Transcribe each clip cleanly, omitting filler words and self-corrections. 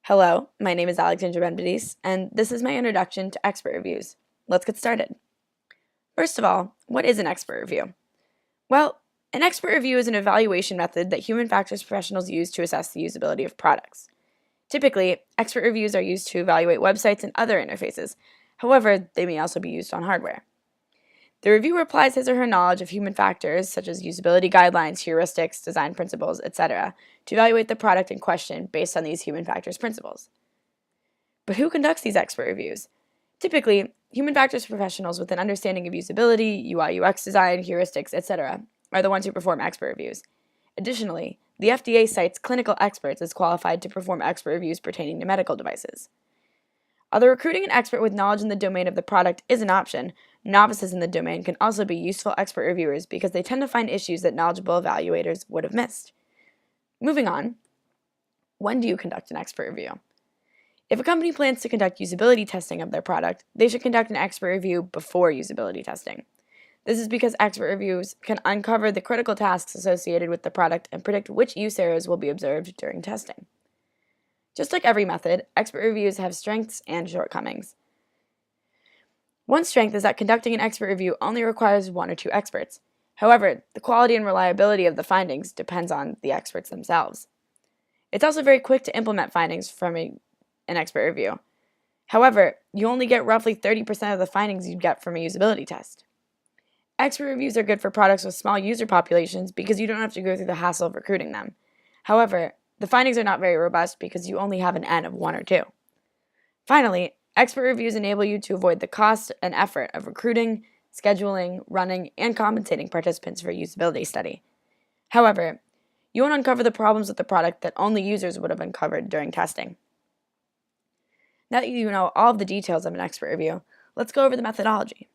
Hello, my name is Alexandra Benbedis, and this is my introduction to expert reviews. Let's get started. First of all, what is an expert review? Well, an expert review is an evaluation method that human factors professionals use to assess the usability of products. Typically, expert reviews are used to evaluate websites and other interfaces. However, they may also be used on hardware. The reviewer applies his or her knowledge of human factors, such as usability guidelines, heuristics, design principles, etc., to evaluate the product in question based on these human factors principles. But who conducts these expert reviews? Typically, human factors professionals with an understanding of usability, UI/UX design, heuristics, etc., are the ones who perform expert reviews. Additionally, the FDA cites clinical experts as qualified to perform expert reviews pertaining to medical devices. Although recruiting an expert with knowledge in the domain of the product is an option, novices in the domain can also be useful expert reviewers because they tend to find issues that knowledgeable evaluators would have missed. Moving on, when do you conduct an expert review? If a company plans to conduct usability testing of their product, they should conduct an expert review before usability testing. This is because expert reviews can uncover the critical tasks associated with the product and predict which use areas will be observed during testing. Just like every method, expert reviews have strengths and shortcomings. One strength is that conducting an expert review only requires one or two experts. However, the quality and reliability of the findings depends on the experts themselves. It's also very quick to implement findings from an expert review. However, you only get roughly 30% of the findings you'd get from a usability test. Expert reviews are good for products with small user populations because you don't have to go through the hassle of recruiting them. However, the findings are not very robust because you only have an N of 1 or 2. Finally, expert reviews enable you to avoid the cost and effort of recruiting, scheduling, running, and compensating participants for a usability study. However, you won't uncover the problems with the product that only users would have uncovered during testing. Now that you know all of the details of an expert review, let's go over the methodology.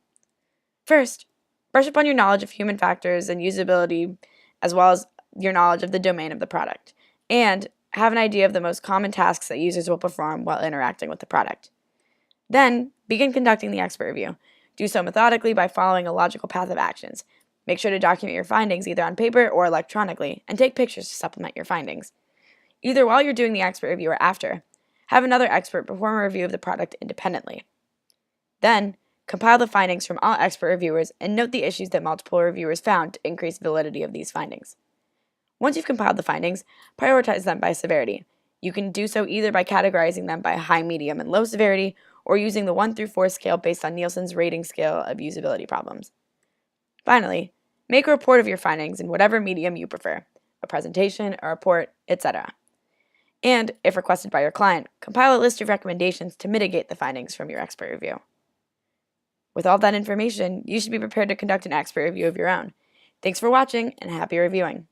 First, brush up on your knowledge of human factors and usability, as well as your knowledge of the domain of the product, and have an idea of the most common tasks that users will perform while interacting with the product. Then, begin conducting the expert review. Do so methodically by following a logical path of actions. Make sure to document your findings either on paper or electronically, and take pictures to supplement your findings. Either while you're doing the expert review or after, have another expert perform a review of the product independently. Then, compile the findings from all expert reviewers and note the issues that multiple reviewers found to increase validity of these findings. Once you've compiled the findings, prioritize them by severity. You can do so either by categorizing them by high, medium, and low severity, or using the 1 through 4 scale based on Nielsen's rating scale of usability problems. Finally, make a report of your findings in whatever medium you prefer, a presentation, a report, etc. And, if requested by your client, compile a list of recommendations to mitigate the findings from your expert review. With all that information, you should be prepared to conduct an expert review of your own. Thanks for watching, and happy reviewing!